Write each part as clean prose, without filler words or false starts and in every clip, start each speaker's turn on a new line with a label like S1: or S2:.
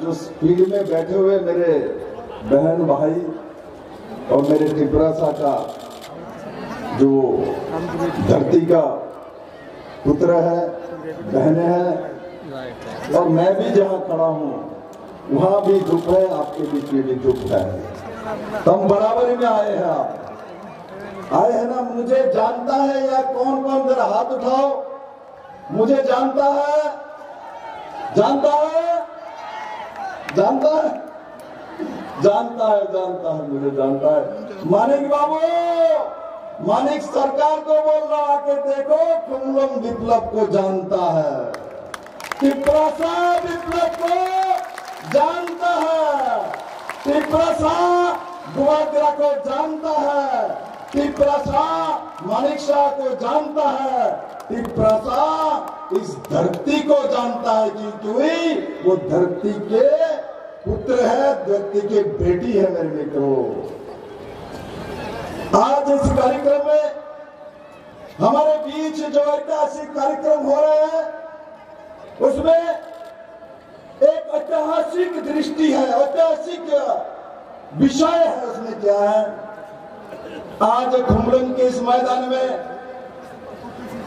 S1: जो फील्ड में बैठे हुए मेरे बहन भाई और मेरे त्रिपुरासा का जो धरती का पुत्र है, बहनें हैं, और मैं भी जहाँ खड़ा हूँ वहाँ भी दुख है, आपके बीच में भी दुख है। हम बराबरी में आए हैं, आप आए हैं ना। मुझे जानता है या कौन कौन, जरा हाथ उठाओ। मुझे जानता है, जानता है, जानता है, जानता है, जानता है, मुझे जानता है। मानिक बाबू, मानिक सरकार को बोल रहा आके देखो, खुम्लम विप्लव को जानता है, त्रिपुरासा विप्लव को जानता है, त्रिपुरासा गुवाग्रा को जानता है, त्रिपुरासा मानिक शाह को जानता है, त्रिपुरासा इस धरती को जानता है, क्योंकि वो धरती के पुत्र है, धरती की बेटी है। मेरे मित्रों, आज इस कार्यक्रम में हमारे बीच जो ऐतिहासिक कार्यक्रम हो रहे हैं, उसमें एक ऐतिहासिक दृष्टि है, ऐतिहासिक विषय है। उसमें क्या है, आज खुम्लम के इस मैदान में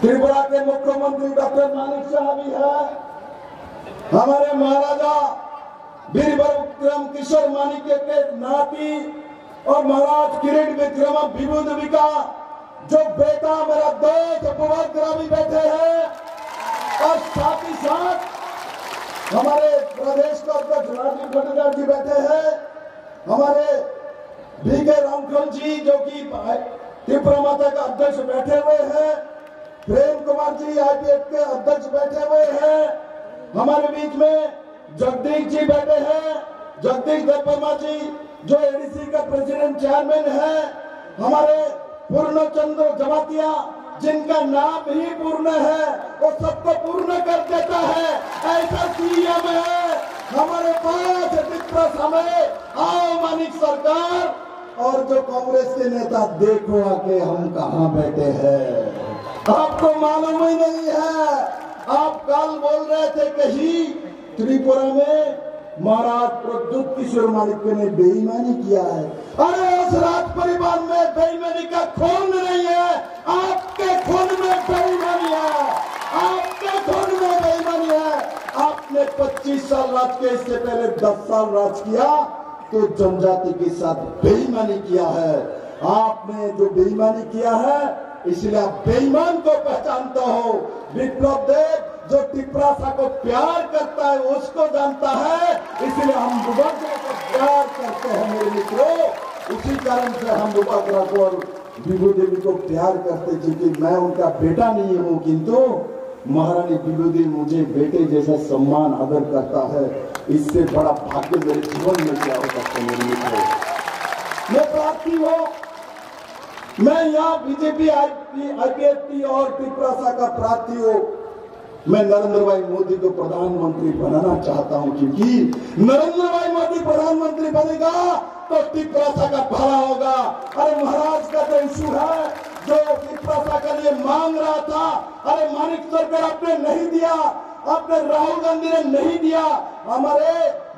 S1: त्रिपुरा के मुख्यमंत्री डॉक्टर मानिक शाह भी है, हमारे महाराजा वीर विक्रम किशोर मानिक के नाती और महाराज किरीट विक्रम विभूति का जो बेटा मेरा दोस्त गुवाग्रा भी बैठे हैं, और साथ ही साथ हमारे प्रदेश का अध्यक्ष राजीव भट्टाचार्य जी बैठे हैं, हमारे VK रामखल जी जो कि त्रिपुरा माता का अध्यक्ष बैठे हुए हैं, प्रेम कुमार जी IPF के अध्यक्ष बैठे हुए हैं, हमारे बीच में जगदीश जी बैठे हैं, जगदीश देववर्मा जी जो ADC का प्रेसिडेंट चेयरमैन है, हमारे पूर्ण चंद्र जमातिया जिनका नाम ही पूर्ण है, वो सबको पूर्ण कर देता है, ऐसा CM है हमारे पास त्रिपुरा में। आओ मानिक सरकार, और जो कांग्रेस के नेता देखो आके हम कहाँ बैठे हैं, आपको मालूम ही नहीं है। आप कल बोल रहे थे कहीं त्रिपुरा में महाराज प्रद्युत किशोर मानिक ने बेईमानी किया है। अरे उस राज परिवार में बेईमानी का खून नहीं है, आपके खून में बेईमानी है, आपके खून में बेईमानी है। आपने 25 साल राज किया, इससे पहले 10 साल राज किया, तो जनजाति के साथ बेईमानी किया है। आपने जो बेईमानी किया है, इसलिए आप बेईमान को पहचानता हो। विप्लव देव जो त्रिपुरासा को प्यार करता है उसको जानता है, इसलिए हम गुवाग्रा को प्यार करते हैं मेरे मित्रों। उसी कारण से हम गुवाग्रा को और विभूति देवी को प्यार करते, क्योंकि मैं उनका बेटा नहीं हूँ, किंतु महारानी विभूति देवी मुझे बेटे जैसा सम्मान आदर करता है। इससे बड़ा भाग्य मेरे जीवन में क्या हो सकता है मेरे मित्रों। मैं प्रार्थी हूँ, मैं यहाँ BJP IPF और त्रिपुरासा का प्रार्थी हूँ। मैं नरेंद्र भाई मोदी को प्रधानमंत्री बनाना चाहता हूं, क्योंकि नरेंद्र भाई मोदी प्रधानमंत्री बनेगा तो त्रिपुरासा का भला होगा। अरे महाराज का जो इशू है, जो त्रिपुरासा के लिए मांग रहा था, अरे मानिक सरकार आपने नहीं दिया, आपने राहुल गांधी ने नहीं दिया, हमारे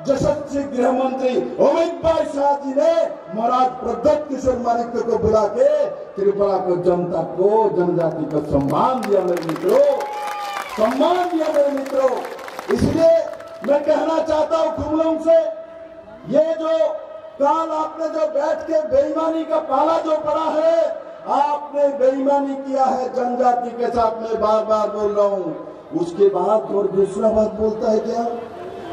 S1: यशस्वी गृह मंत्री अमित भाई शाह जी ने महाराज प्रद्युत किशोर मानिक को बुला के त्रिपुरा को, जनता को, जनजाति को सम्मान दिया मेरे मित्रों, सम्मान दिया मेरे मित्रों। इसलिए मैं कहना चाहता हूं खुम्लम से, ये जो काल आपने जो बैठ के बेईमानी का पाला जो पड़ा है, आपने बेईमानी किया है जनजाति के साथ, मैं बार बार बोल रहा हूं। उसके बाद और दूसरा बात बोलता है क्या,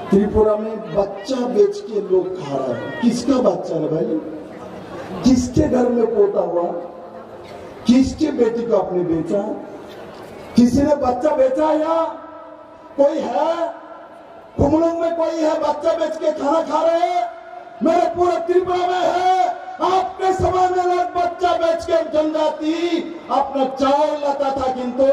S1: त्रिपुरा में बच्चा बेच के लोग खा रहे हैं। किसका बच्चा है भाई, किसके घर में पोता हुआ, किसके बेटी को आपने बेचा, किसी ने बच्चा बेचा या कोई है खुम्लम में, कोई है बच्चा बेच के खाना खा रहे हैं? मेरे पूरे त्रिपुरा में है। आपके समय में लोग बच्चा बेच के जनजाति अपना चावल लाता था, किंतु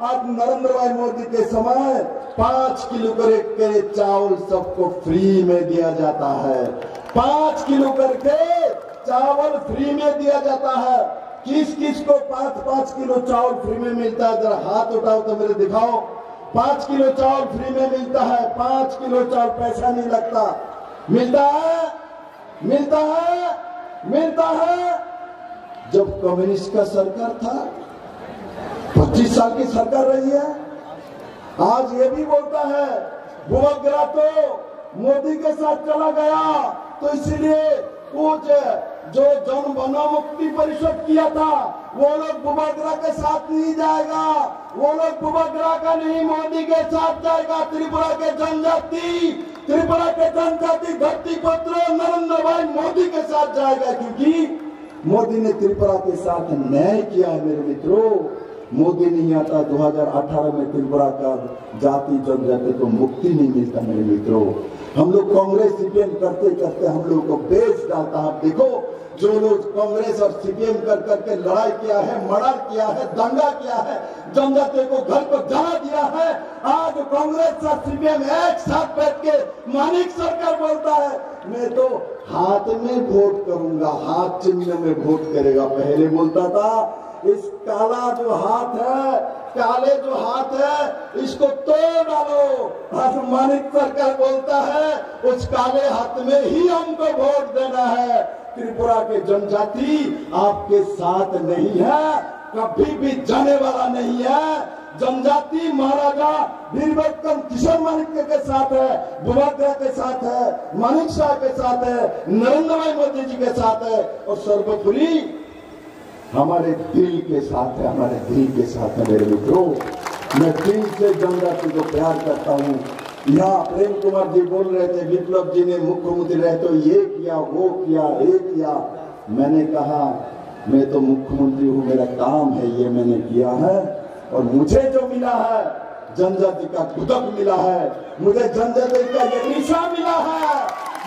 S1: आज नरेंद्र भाई मोदी के समय 5 किलो करके चावल सबको फ्री में दिया जाता है। 5 किलो करके चावल फ्री में दिया जाता है। किस किस को 5-5 किलो चावल फ्री में मिलता है? जरा हाथ उठाओ तो मेरे दिखाओ। 5 किलो चावल फ्री में मिलता है, 5 किलो चावल, पैसा नहीं लगता, मिलता है, मिलता है, मिलता है। जब कम्युनिस्ट का सरकार था, 25 साल की सरकार रही है, आज ये भी बोलता है भूमग्रा तो मोदी के साथ चला गया, तो इसलिए कुछ जो जन बना मुक्ति परिषद किया था वो लोग भूमग्रा के साथ नहीं जाएगा, वो लोग भूमग्रा का नहीं मोदी के साथ जाएगा। त्रिपुरा के जनजाति, त्रिपुरा के जनजाति धरती पत्र नरेंद्र भाई मोदी के साथ जाएगा, क्योंकि मोदी ने त्रिपुरा के साथ न्याय किया है। मेरे मित्रों, मोदी नहीं आता 2018 में त्रिपुरा का जाति जनजाति को मुक्ति नहीं मिलता। मेरे मित्रों, हम लोग कांग्रेस सीपीएम करते करते हम लोग को बेच डालता है। देखो, जो लोग कांग्रेस और सीपीएम कर करके लड़ाई किया है, मर्डर किया है, दंगा किया है, जनजाति को घर को जला दिया है, आज कांग्रेस और सीपीएम एक साथ बैठ के मानिक सरकार बोलता है मैं तो हाथ में वोट करूंगा, हाथ चिन्ह में वोट करेगा। पहले बोलता था इस काला जो हाथ है, काले जो हाथ है, इसको तोड़ डालो। आज मानिक सरकार बोलता है उस काले हाथ में ही हमको वोट देना है। त्रिपुरा के जनजाति आपके साथ नहीं है, कभी भी जाने वाला नहीं है। जनजाति महाराजा वीरभद्र किशोर मानिक्य के साथ है, भूमग्रा के साथ है, मानिक शाह के साथ है, नरेंद्र भाई मोदी जी के साथ है, और सर्वोपरि हमारे दिल के साथ है, हमारे दिल के साथ है। मेरे मित्रों, मैं दिल से जनजाति को प्यार करता हूँ। यहाँ प्रेम कुमार जी बोल रहे थे विप्लव जी ने मुख्यमंत्री रहे तो ये किया, वो किया, ये किया। मैंने कहा मैं तो मुख्यमंत्री हूँ, मेरा काम है ये मैंने किया है, और मुझे जो मिला है जनजाति का गुदक मिला है, मुझे जनजाति का ये रिशा मिला है,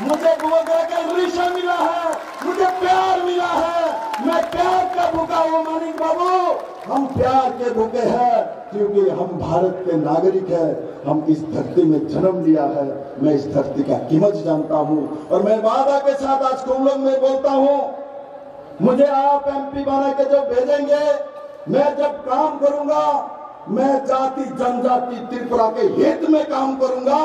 S1: मुझे भूमग्रा का रिशा मिला है, मुझे प्यार मिला है। मैं प्यार का भूखा हूँ मानिक बाबू, हम प्यार के भूखे हैं, क्योंकि हम भारत के नागरिक हैं, हम इस धरती में जन्म लिया है। मैं इस धरती का कीमत जानता हूँ, और मैं वादा के साथ आज कुंभलंग में बोलता हूँ, मुझे आप एमपी बना के जो भेजेंगे, मैं जब काम करूंगा, मैं जाति जनजाति त्रिपुरा के हित में काम करूंगा,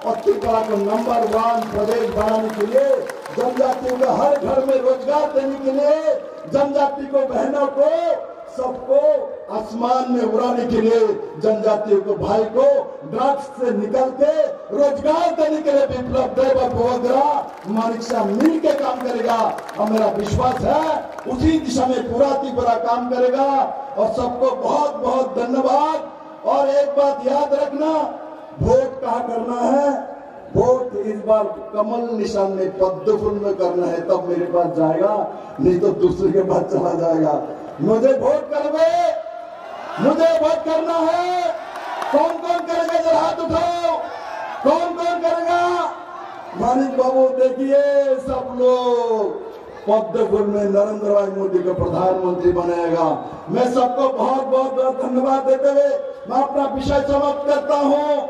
S1: और त्रिपुरा को नंबर 1 प्रदेश बनाने के लिए, जनजातियों को हर घर में रोजगार देने के लिए, जनजाति को, बहनों को, सबको आसमान में उड़ाने के लिए, जनजातियों को, भाई को ड्रग्स से निकल के रोजगार देने के लिए विप्लव देव और भूमग्रा मानिक शाह मिल के काम करेगा। और मेरा विश्वास है उसी दिशा में पूरा त्रिपुरा काम करेगा। और सबको बहुत बहुत धन्यवाद। और एक बात याद रखना, वोट कहाँ करना है? वोट इस बार कमल निशान में, पद्म फूल में करना है, तब मेरे पास जाएगा, नहीं तो दूसरे के पास चला जाएगा। मुझे वोट करवे, मुझे वोट करना है। कौन कौन करेगा जरा हाथ उठाओ, कौन कौन करेगा? मानिक बाबू देखिए, सब लोग पद्म फूल में नरेंद्र भाई मोदी को प्रधानमंत्री बनाएगा। मैं सबको बहुत बहुत धन्यवाद देते हुए मैं अपना विषय समाप्त करता हूँ।